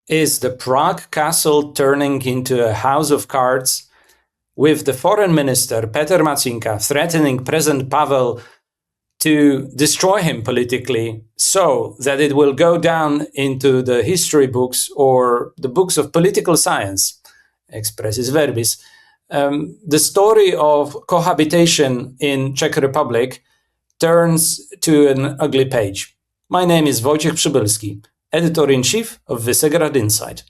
Is the Prague castle turning into a house of cards, with the foreign minister Petr Macinka threatening President Pavel to destroy him politically so that it will go down into the history books or the books of political science, expressis verbis? The story of cohabitation in Czech Republic turns to an ugly page. My name is Wojciech Przybylski, Editor-in-Chief of Visegrad Insight.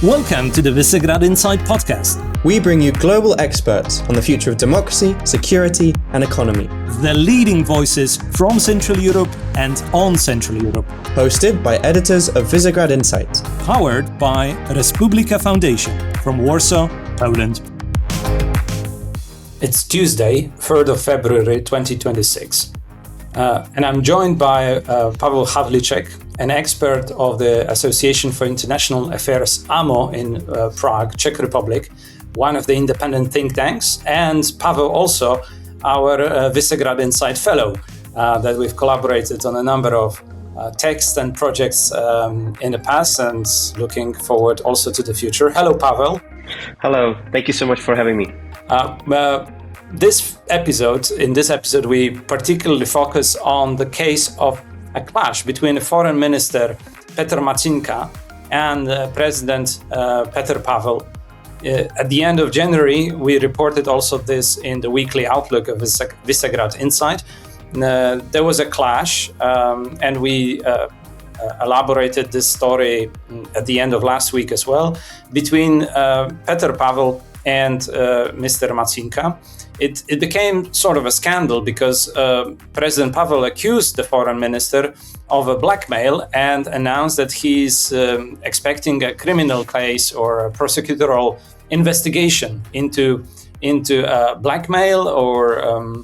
Welcome to the Visegrad Insight podcast. We bring you global experts on the future of democracy, security and economy. The leading voices from Central Europe and on Central Europe. Hosted by editors of Visegrad Insight. Powered by Respublika Foundation from Warsaw, Poland. It's Tuesday, 3rd of February 2026. And I'm joined by Pavel Havlíček, an expert of the Association for International Affairs AMO in Prague, Czech Republic, one of the independent think tanks, and Pavel also our Visegrad Insight Fellow that we've collaborated on a number of texts and projects in the past and looking forward also to the future. Hello, Pavel. Hello. Thank you so much for having me. In this episode, we particularly focus on the case of a clash between the Foreign Minister Petr Macinka and President Petr Pavel. At the end of January, we reported also this in the weekly outlook of Visegrad Insight. There was a clash, and we elaborated this story at the end of last week as well, between Petr Pavel and Mr. Macinka. It became sort of a scandal because President Pavel accused the foreign minister of a blackmail and announced that he's expecting a criminal case or a prosecutorial investigation into blackmail or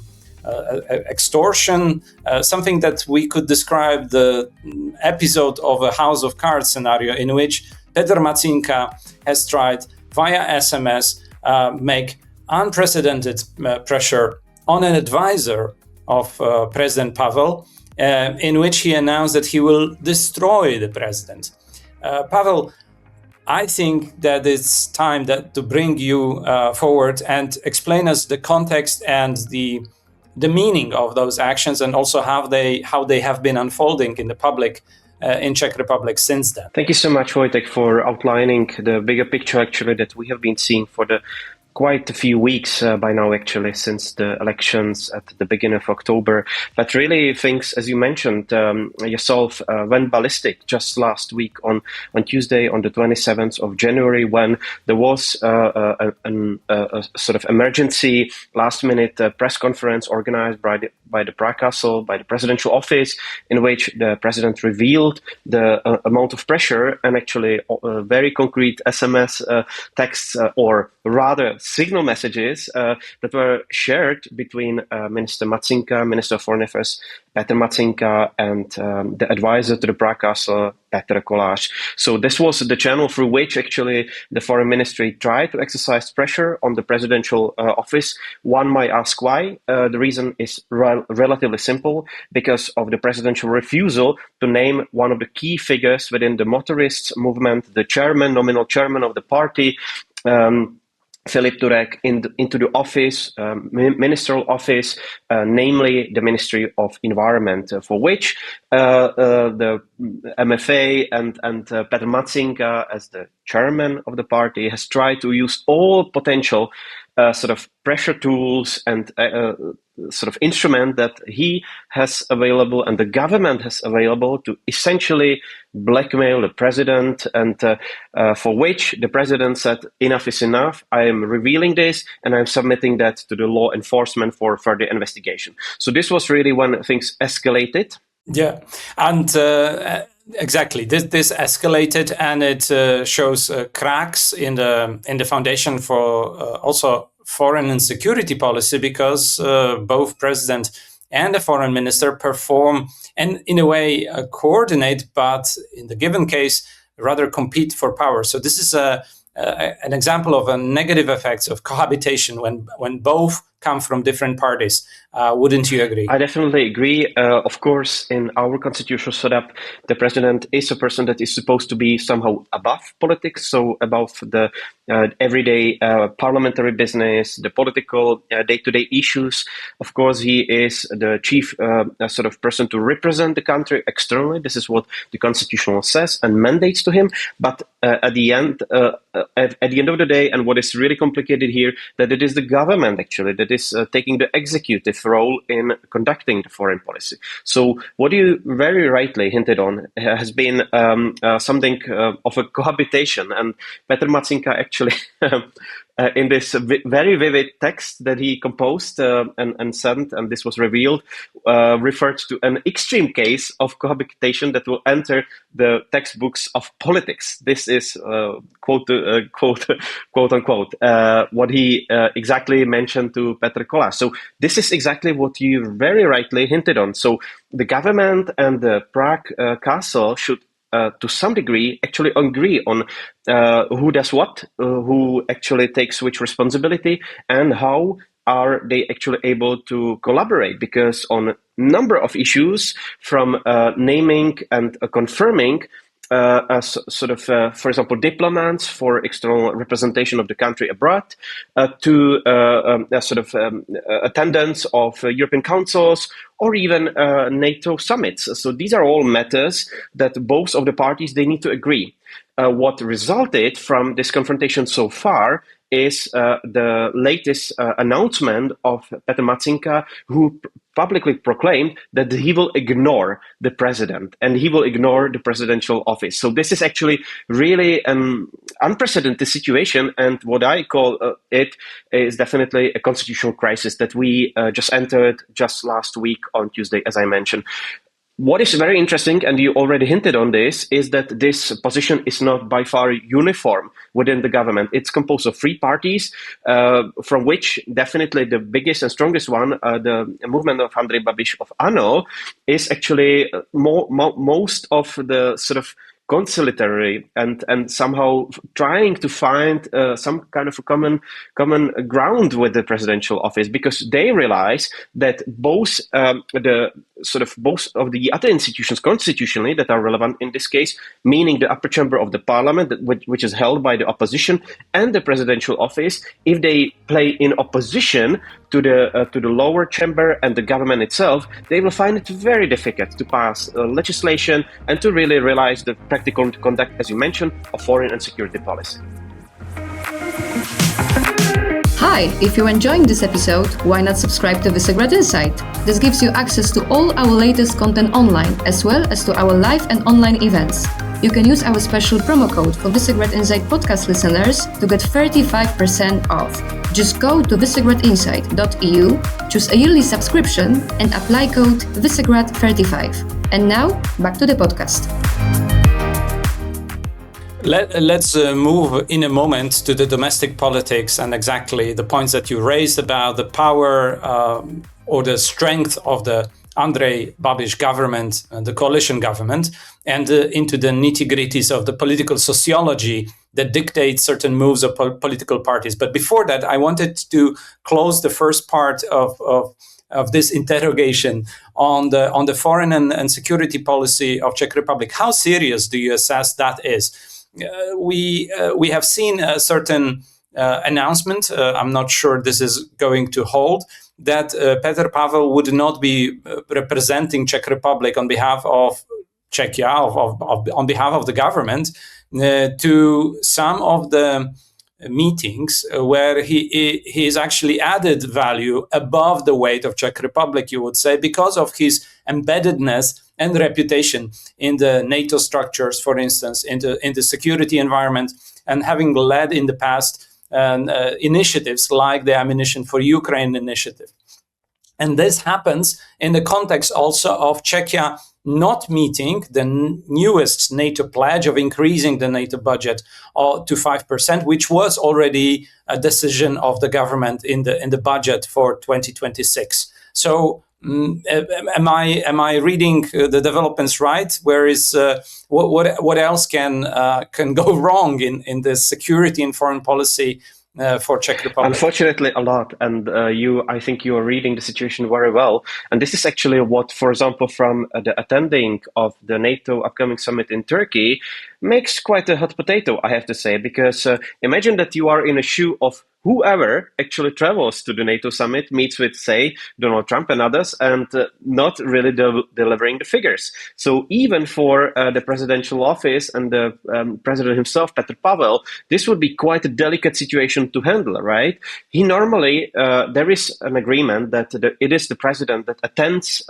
extortion, something that we could describe the episode of a House of Cards scenario in which Petr Macinka has tried via SMS make unprecedented pressure on an advisor of President Pavel, in which he announced that he will destroy the president. Pavel, I think that it's time to bring you forward and explain us the context and the meaning of those actions, and also how they have been unfolding in the public in Czech Republic since then. Thank you so much, Wojciech, for outlining the bigger picture actually that we have been seeing for quite a few weeks by now, actually, since the elections at the beginning of October. But really, things, as you mentioned yourself, went ballistic just last week on Tuesday, on the 27th of January, when there was a sort of emergency last-minute press conference organized by the Prague Castle, by the presidential office, in which the president revealed the amount of pressure and actually very concrete SMS texts, or rather signal messages that were shared between Minister Macinka, Minister of Foreign Affairs Petr Macinka, and the advisor to the Prague Castle, Petr Kolář. So this was the channel through which actually the foreign ministry tried to exercise pressure on the presidential office. One might ask why. The reason is relatively simple: because of the presidential refusal to name one of the key figures within the motorists movement, the nominal chairman of the party, Filip Turek, into the office, ministerial office, namely the Ministry of Environment, for which the MFA and Petr Macinka, as the chairman of the party, has tried to use all potential sort of pressure tools and sort of instrument that he has available and the government has available to essentially blackmail the president, and for which the president said, enough is enough, I am revealing this and I'm submitting that to the law enforcement for further investigation. So this was really when things escalated. Yeah, and exactly, this escalated, and it shows cracks in the foundation for also foreign and security policy, because both president and the foreign minister perform and in a way coordinate, but in the given case rather compete for power. So this is an example of a negative effects of cohabitation when both come from different parties. Wouldn't you agree? I definitely agree. Of course, in our constitutional setup, the president is a person that is supposed to be somehow above politics, so above the everyday parliamentary business, the political day-to-day issues. Of course, he is the chief sort of person to represent the country externally. This is what the constitution says and mandates to him. But at the end of the day, and what is really complicated here, that it is the government actually that is taking the executive role in conducting the foreign policy. So what you very rightly hinted on has been something of a cohabitation, and Petr Macinka actually in this very vivid text that he composed and sent, and this was revealed, referred to an extreme case of cohabitation that will enter the textbooks of politics. This is quote unquote what he exactly mentioned to Petr Pavel. So this is exactly what you very rightly hinted on. So the government and the Prague Castle should to some degree actually agree on who does what, who actually takes which responsibility, and how are they actually able to collaborate, because on a number of issues, from naming and confirming for example, diplomats for external representation of the country abroad, to attendance of European councils, or even NATO summits. So these are all matters that both of the parties, they need to agree. What resulted from this confrontation so far is the latest announcement of Petr Macinka, who publicly proclaimed that he will ignore the president and he will ignore the presidential office. So this is actually really an unprecedented situation, and what I call it is definitely a constitutional crisis that we just entered just last week on Tuesday, as I mentioned. What is very interesting, and you already hinted on this, is that this position is not by far uniform within the government. It's composed of three parties, from which definitely the biggest and strongest one, the movement of Andrej Babiš of ANO, is actually most of the sort of conciliatory and somehow trying to find some kind of a common ground with the presidential office, because they realize that both of the other institutions constitutionally that are relevant in this case, meaning the upper chamber of the parliament, which is held by the opposition, and the presidential office, if they play in opposition to the lower chamber and the government itself, they will find it very difficult to pass legislation and to really realize the practical conduct, as you mentioned, of foreign and security policy. Hi, if you're enjoying this episode, why not subscribe to Visegrad Insight? This gives you access to all our latest content online, as well as to our live and online events. You can use our special promo code for Visegrad Insight podcast listeners to get 35% off. Just go to visegradinsight.eu, choose a yearly subscription, and apply code Visegrad35. And now, back to the podcast. Let's move in a moment to the domestic politics and exactly the points that you raised about the power or the strength of the Andrej Babiš government, the coalition government, and into the nitty-gritties of the political sociology that dictates certain moves of political parties. But before that, I wanted to close the first part of this interrogation on the foreign and security policy of Czech Republic. How serious do you assess that is? We have seen a certain announcement. I'm not sure this is going to hold, that Petr Pavel would not be representing Czech Republic on behalf of Czechia, on behalf of the government, to some of the meetings where he is actually added value above the weight of Czech Republic, you would say, because of his embeddedness and reputation in the NATO structures, for instance, in the security environment, and having led in the past initiatives like the Ammunition for Ukraine initiative. And this happens in the context also of Czechia not meeting the newest NATO pledge of increasing the NATO budget to 5%, which was already a decision of the government in the budget for 2026. So am I reading the developments right? Where is what else can go wrong in this security and foreign policy for Czech Republic? Unfortunately, a lot. And I think you are reading the situation very well. And this is actually what, for example, from the attending of the NATO upcoming summit in Turkey, makes quite a hot potato, I have to say, because imagine that you are in a shoe of whoever actually travels to the NATO summit, meets with, say, Donald Trump and others, and not really delivering the figures. So even for the presidential office and the president himself, Petr Pavel, this would be quite a delicate situation to handle, right? He normally, there is an agreement that it is the president that attends,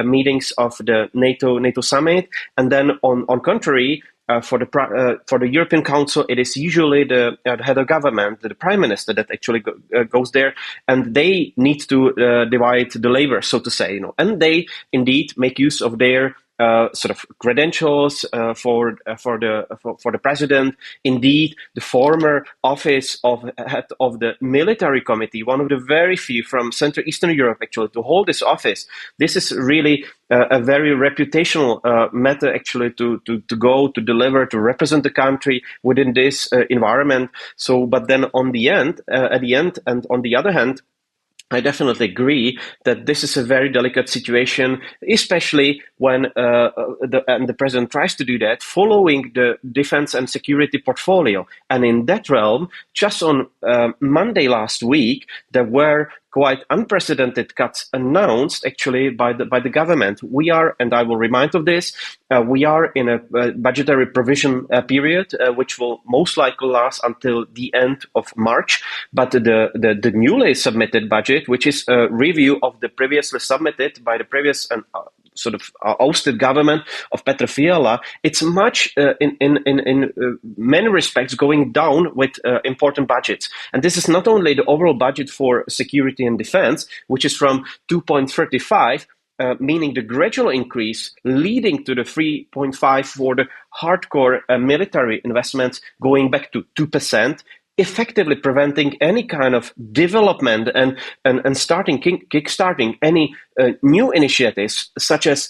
meetings of the NATO summit, and then on contrary, for the European Council, it is usually the head of government, the prime minister, that actually goes there, and they need to divide the labor, so to say, and they indeed make use of their sort of credentials for the president. Indeed, the former office of head of the military committee, one of the very few from Central Eastern Europe actually to hold this office. This is really a very reputational matter actually to go to deliver, to represent the country within this environment. So, but then at the end, and on the other hand, I definitely agree that this is a very delicate situation, especially when the president tries to do that following the defense and security portfolio. And in that realm, just on Monday last week, there were quite unprecedented cuts announced actually by the government. We are, and I will remind of this, we are in a budgetary provision period, which will most likely last until the end of March. But the newly submitted budget, which is a review of the previously submitted by the previous sort of ousted government of Petr Fiala, it's much in many respects going down with important budgets. And this is not only the overall budget for security and defense, which is from 2.35, meaning the gradual increase leading to the 3.5 for the hardcore military investments going back to 2%, effectively preventing any kind of development and kickstarting any new initiatives, such as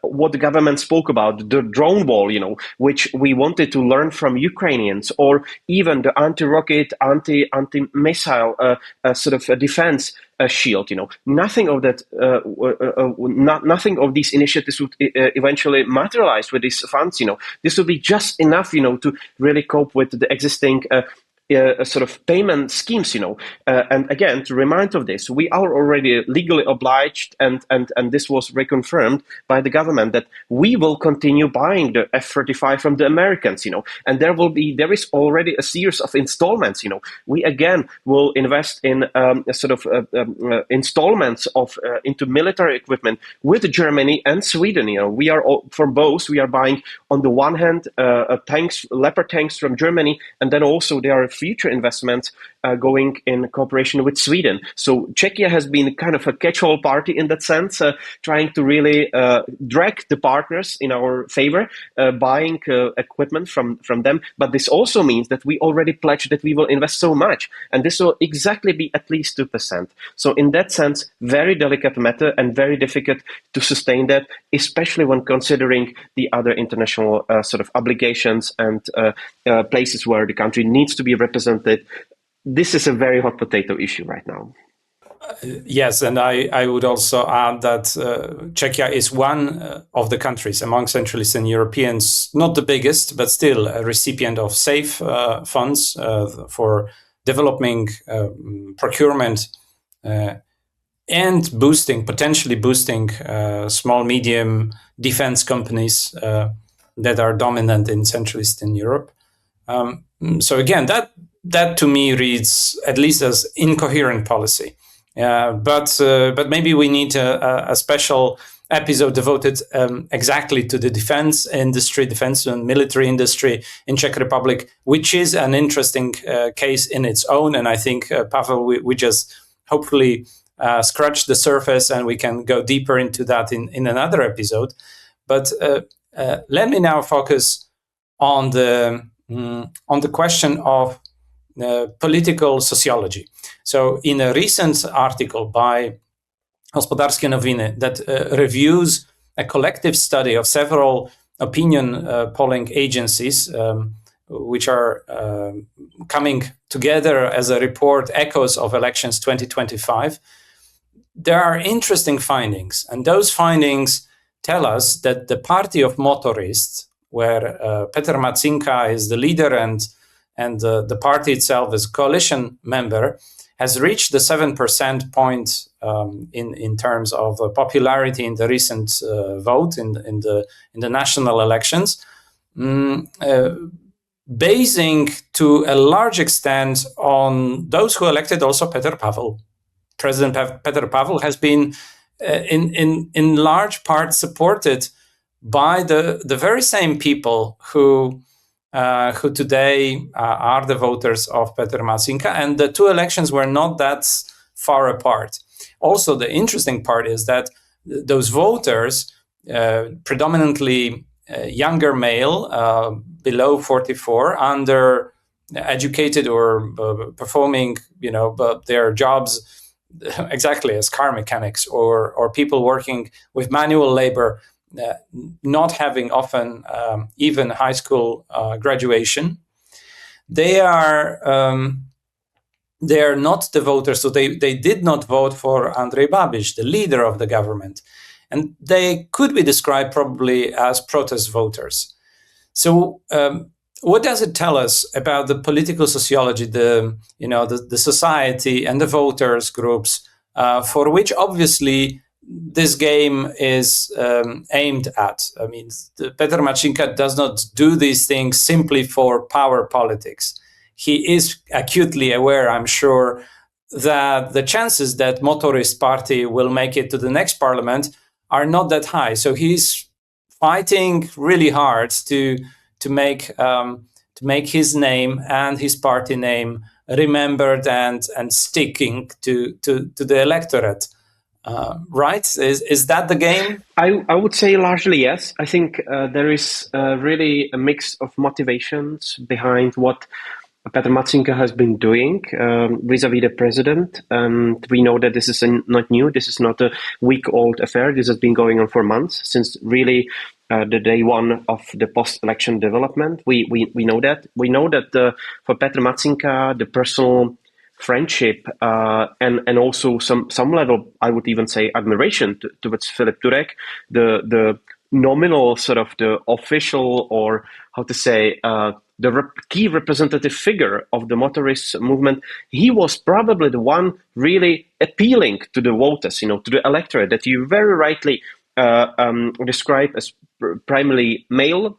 what the government spoke about, the drone wall, which we wanted to learn from Ukrainians, or even the anti-rocket, anti-missile sort of a defense shield. Nothing of that, nothing of these initiatives would eventually materialize with these funds. This would be just enough, to really cope with the existing sort of payment schemes, and again, to remind of this, we are already legally obliged, and this was reconfirmed by the government, that we will continue buying the F-35 from the Americans, and there is already a series of installments, we again will invest in installments of into military equipment with Germany and Sweden. We are for both. We are buying on the one hand tanks, Leopard tanks from Germany, and then also there are future investments going in cooperation with Sweden. So Czechia has been kind of a catch-all party in that sense, trying to really drag the partners in our favor, buying equipment from them. But this also means that we already pledged that we will invest so much, and this will exactly be at least 2%. So in that sense, very delicate matter and very difficult to sustain that, especially when considering the other international sort of obligations and places where the country needs to be represented. This is a very hot potato issue right now. Yes, and I would also add that Czechia is one of the countries among Central Eastern Europeans, not the biggest, but still a recipient of SAFE funds for developing procurement and potentially boosting small, medium defense companies that are dominant in Central Eastern Europe. So again, that to me reads at least as incoherent policy. But maybe we need a special episode devoted exactly to the defense and military industry in Czech Republic, which is an interesting case in its own. And I think, Pavel, we just hopefully scratch the surface, and we can go deeper into that in another episode. But let me now focus on the question of political sociology. So in a recent article by Hospodářské noviny that reviews a collective study of several opinion polling agencies which are coming together as a report, Echoes of Elections 2025, there are interesting findings. And those findings tell us that the party of motorists, where Petr Macinka is the leader and the party itself is a coalition member, has reached the 7% point in terms of popularity in the recent vote in the national elections, basing to a large extent on those who elected also Petr Pavel. President Petr Pavel has been in large part supported by the very same people who today are the voters of Petr Macinka, and the two elections were not that far apart. Also, the interesting part is that those voters, predominantly younger male, below 44, under educated or performing, their jobs exactly as car mechanics or people working with manual labor, not having often even high school graduation, they are not the voters. So they did not vote for Andrej Babiš, the leader of the government, and they could be described probably as protest voters. So what does it tell us about the political sociology, the society and the voters groups, for which obviously this game is aimed at? I mean, Petr Macinka does not do these things simply for power politics. He is acutely aware, I'm sure, that the chances that Motorist Party will make it to the next parliament are not that high. So he's fighting really hard to make his name and his party name remembered and sticking to the electorate. Right? Is that the game? I would say largely yes. I think there is really a mix of motivations behind what Petr Macinka has been doing vis-a-vis the president. And we know that this is not new. This is not a week-old affair. This has been going on for months, since really the day one of the post-election development. We know that. We know that for Petr Macinka, the personal friendship and also some level, I would even say, admiration towards Filip Turek, the nominal sort of the official, or how to say, the key representative figure of the motorist movement. He was probably the one really appealing to the voters, to the electorate that you very rightly describe as primarily male,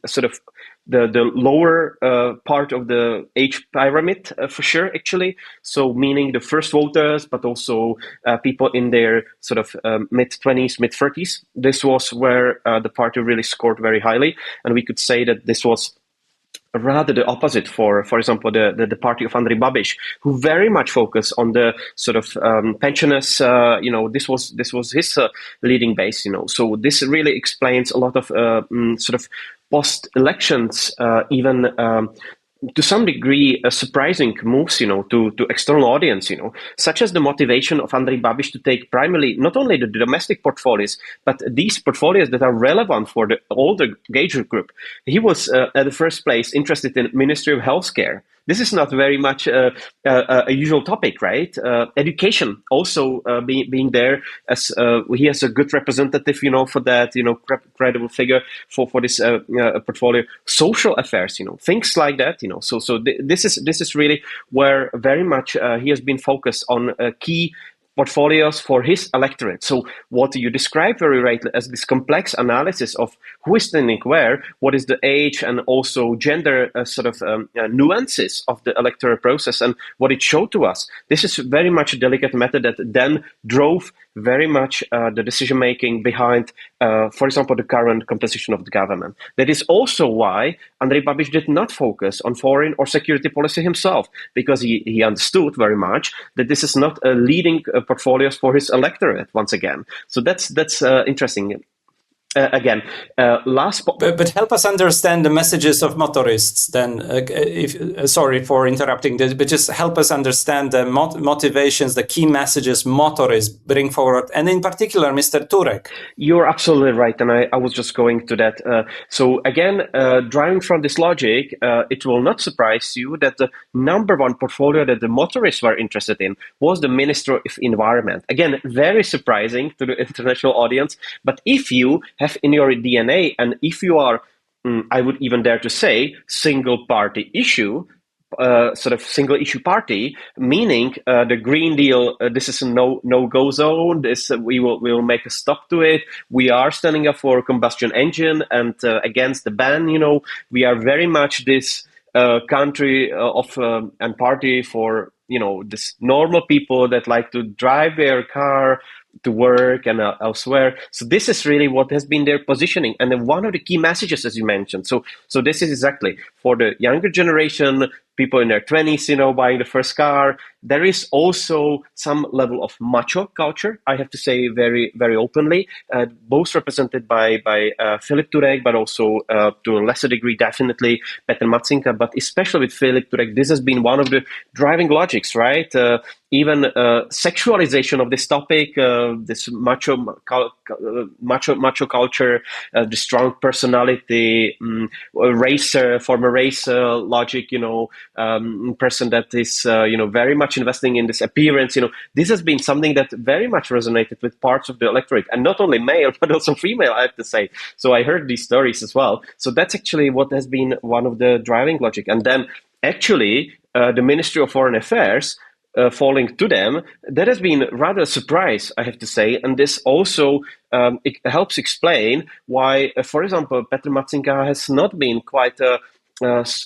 sort of the lower part of the age pyramid, for sure, actually. So meaning the first voters, but also people in their sort of mid-20s, mid-30s. This was where the party really scored very highly. And we could say that this was rather the opposite for example, the party of Andrej Babiš, who very much focused on the sort of pensioners. This was his leading base. So this really explains a lot of sort of post-elections, even to some degree, surprising moves, to external audience, such as the motivation of Andrej Babiš to take primarily not only the domestic portfolios, but these portfolios that are relevant for the older age group. He was, at the first place, interested in Ministry of Healthcare. This is not very much a usual topic, right? Education also being there, as he has a good representative, for that, credible figure for this portfolio. Social affairs, things like that, So this is really where very much he has been focused on key portfolios for his electorate. So what you describe very rightly as this complex analysis of who is standing where, what is the age and also gender sort of nuances of the electoral process and what it showed to us. This is very much a delicate method that then drove very much the decision-making behind, for example, the current composition of the government. That is also why Andrej Babiš did not focus on foreign or security policy himself, because he understood very much that this is not a leading portfolios for his electorate once again. So that's interesting. But help us understand the messages of motorists then. Sorry for interrupting this, but just help us understand the motivations, the key messages motorists bring forward, and in particular, Mr. Turek. You're absolutely right, and I was just going to that. So again, driving from this logic, it will not surprise you that the number one portfolio that the motorists were interested in was the Minister of Environment. Again, very surprising to the international audience, but if you have in your DNA, and if you are, I would even dare to say, single party issue, sort of single issue party, meaning the Green Deal, this is a no-go zone, we will make a stop to it, we are standing up for combustion engine and against the ban, we are very much this country and party for, this normal people that like to drive their car to work and elsewhere. So this is really what has been their positioning. And then one of the key messages, as you mentioned. So this is exactly for the younger generation, people in their 20s, buying the first car. There is also some level of macho culture, I have to say very, very openly, both represented by Filip Turek, but also to a lesser degree, definitely Petr Macinka, but especially with Filip Turek, this has been one of the driving logics, right? Even sexualization of this topic, this macho culture, the strong personality, former racer logic, person that is, very much investing in this appearance. This has been something that very much resonated with parts of the electorate, and not only male, but also female, I have to say. So I heard these stories as well. So that's actually what has been one of the driving logic. And then actually, the Ministry of Foreign Affairs, falling to them, that has been rather a surprise, I have to say. And this also it helps explain why, for example, Petr Macinka has not been quite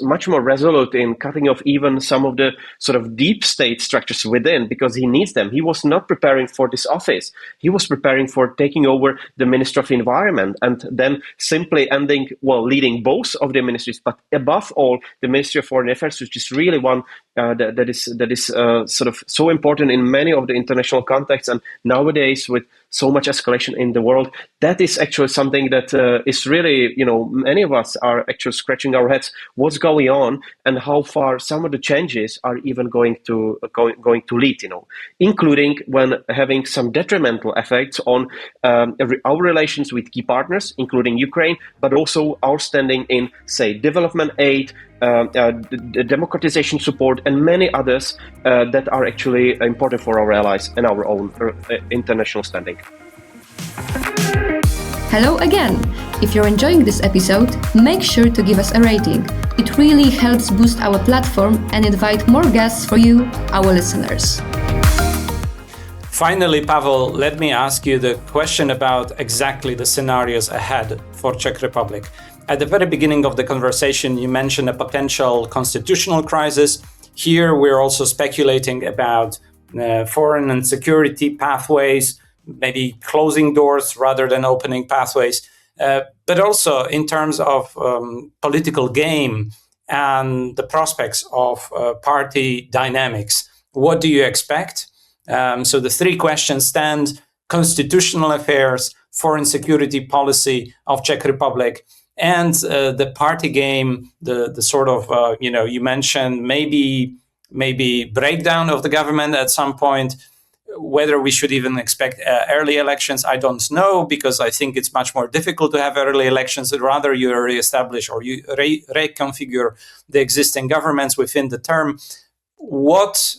much more resolute in cutting off even some of the sort of deep state structures within, because he needs them. He was not preparing for this office. He was preparing for taking over the Minister of Environment and then simply leading both of the ministries, but above all, the Ministry of Foreign Affairs, which is really one that is sort of so important in many of the international contexts. And nowadays, with so much escalation in the world, that is actually something that is really, many of us are actually scratching our heads. What's going on, and how far some of the changes are even going to lead, including when having some detrimental effects on our relations with key partners, including Ukraine, but also our standing in, say, development aid, the democratization support, and many others that are actually important for our allies and our own international standing. Hello again! If you're enjoying this episode, make sure to give us a rating. It really helps boost our platform and invite more guests for you, our listeners. Finally, Pavel, let me ask you the question about exactly the scenarios ahead for Czech Republic. At the very beginning of the conversation, you mentioned a potential constitutional crisis. Here, we're also speculating about foreign and security pathways, maybe closing doors rather than opening pathways, but also in terms of political game and the prospects of party dynamics. What do you expect? So the three questions stand: constitutional affairs, foreign security policy of Czech Republic, and the party game, the sort of, you mentioned maybe breakdown of the government at some point. Whether we should even expect early elections, I don't know, because I think it's much more difficult to have early elections. Rather, you reestablish or you reconfigure the existing governments within the term. What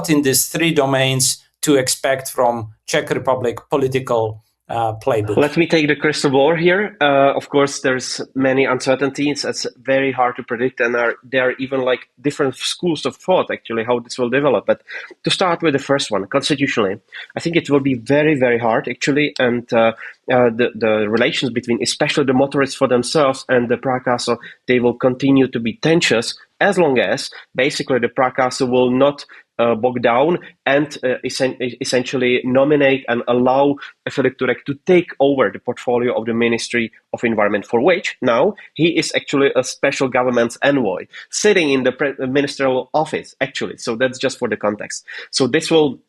in these three domains to expect from Czech Republic political playbook? Let me take the crystal ball here. Of course, there's many uncertainties. It's very hard to predict, and there are even like different schools of thought actually how this will develop. But to start with the first one, constitutionally, I think it will be very, very hard actually, and the relations between especially the motorists for themselves and the Prague Castle, they will continue to be tenuous as long as basically the Prague Castle will not bog down and essentially nominate and allow Filip Turek to take over the portfolio of the Ministry of Environment, for which now he is actually a special government's envoy, sitting in the ministerial office, actually. So that's just for the context. So this will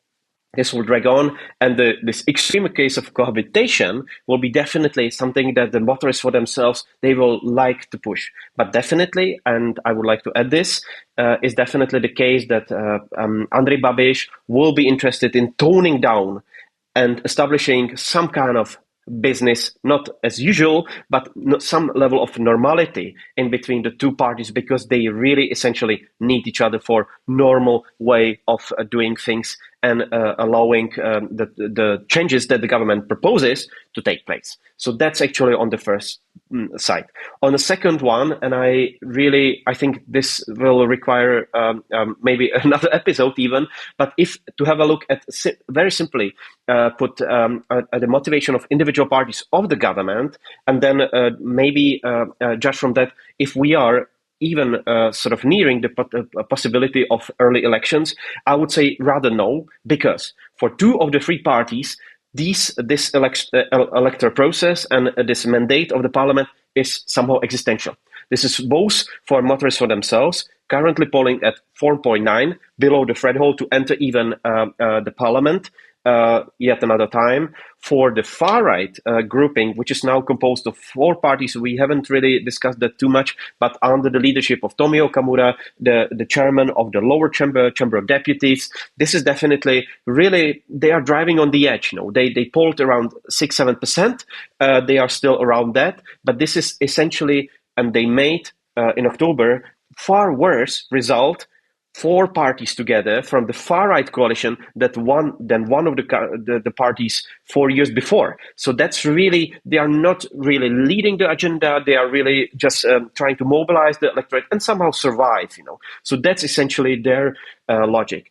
this will drag on, and this extreme case of cohabitation will be definitely something that the motorists for themselves, they will like to push. But definitely, and I would like to add this, is definitely the case that Andrej Babiš will be interested in toning down and establishing some kind of business, not as usual, but some level of normality in between the two parties, because they really essentially need each other for normal way of doing things and allowing the changes that the government proposes to take place. So that's actually on the first side. On the second one, and I think this will require maybe another episode even, but if to have a look at very simply at the motivation of individual parties of the government, and then maybe judge from that if we are even sort of nearing the possibility of early elections, I would say rather no, because for two of the three parties, this electoral process and this mandate of the parliament is somehow existential. This is both for motorists for themselves, currently polling at 4.9, below the threshold to enter even the parliament yet another time. For the far-right grouping, which is now composed of four parties, we haven't really discussed that too much, but under the leadership of Tomio Okamura, the chairman of the lower chamber of deputies, this is definitely really, they are driving on the edge. They polled around 6-7%. They are still around that, but this is essentially, and they made in October far worse result, four parties together from the far-right coalition than one of the parties 4 years before. So that's really, they are not really leading the agenda. They are really just trying to mobilize the electorate and somehow survive. So that's essentially their logic.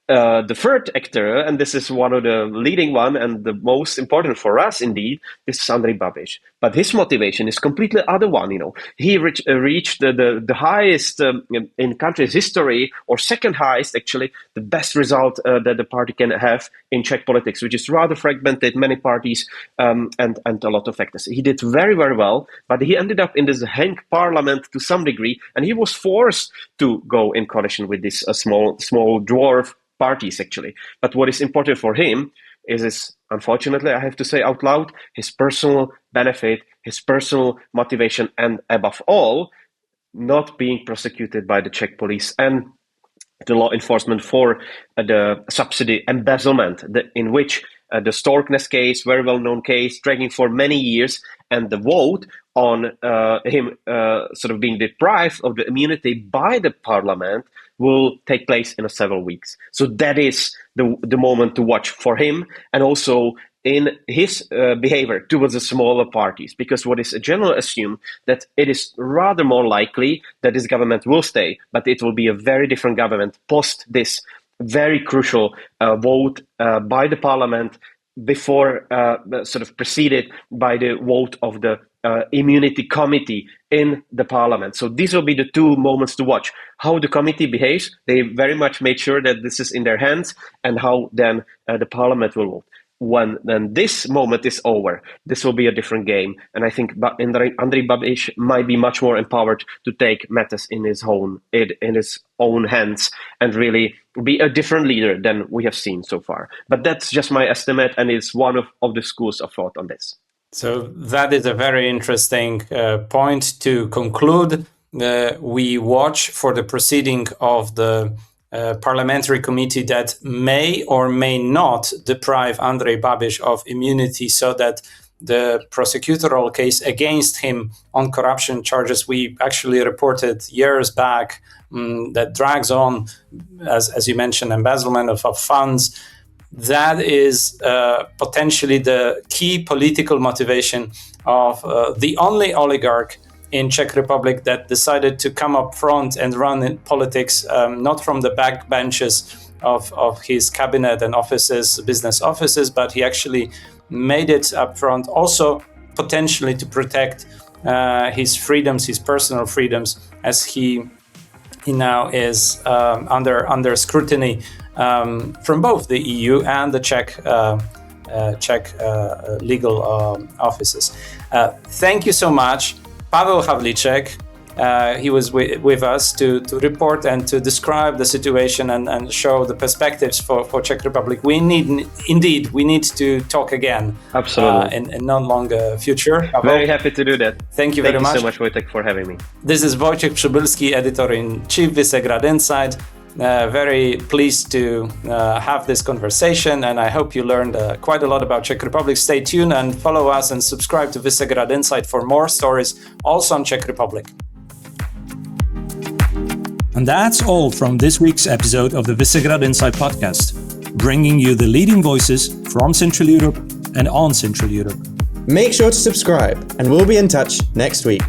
The third actor, and this is one of the leading one and the most important for us indeed, is Andrej Babiš. But his motivation is completely other one. He reached the highest in country's history, or second highest actually, the best result that the party can have in Czech politics, which is rather fragmented, many parties and a lot of factors. He did very, very well, but he ended up in this hang parliament to some degree, and he was forced to go in coalition with this small dwarf parties actually. But what is important for him is unfortunately, I have to say out loud, his personal benefit, his personal motivation, and above all, not being prosecuted by the Czech police and the law enforcement for the subsidy embezzlement, in which the Storkness case, very well-known case, dragging for many years, and the vote on him sort of being deprived of the immunity by the parliament will take place in several weeks. So that is the moment to watch for him, and also in his behavior towards the smaller parties, because what is generally assumed that it is rather more likely that this government will stay, but it will be a very different government post this very crucial vote by the parliament, before sort of preceded by the vote of the immunity committee in the parliament. So these will be the two moments to watch. How the committee behaves, they very much made sure that this is in their hands, and how then the parliament will vote. When then this moment is over, this will be a different game. And I think Andrej Babiš might be much more empowered to take matters in his own hands and really be a different leader than we have seen so far. But that's just my estimate, and it's one of the schools of thought on this. So that is a very interesting point to conclude. We watch for the proceeding of the parliamentary committee that may or may not deprive Andrej Babiš of immunity, so that the prosecutorial case against him on corruption charges we actually reported years back that drags on, as you mentioned, embezzlement of funds. That is potentially the key political motivation of the only oligarch in Czech Republic that decided to come up front and run in politics, not from the back benches of his cabinet and offices, business offices, but he actually made it up front, also potentially to protect his freedoms, his personal freedoms, as he now is under scrutiny from both the EU and the Czech legal offices. Thank you so much, Pavel Havlíček, he was with us to report and to describe the situation and show the perspectives for Czech Republic. We need to talk again. Absolutely. In non longer future. Very happy to do that. Thank you very much. Thank you so much, Wojciech, for having me. This is Wojciech Przybylski, Editor-in-Chief, Visegrad Insight. Very pleased to have this conversation, and I hope you learned quite a lot about Czech Republic. Stay tuned and follow us and subscribe to Visegrad Insight for more stories also on Czech Republic. And that's all from this week's episode of the Visegrad Insight podcast, bringing you the leading voices from Central Europe and on Central Europe. Make sure to subscribe, and we'll be in touch next week.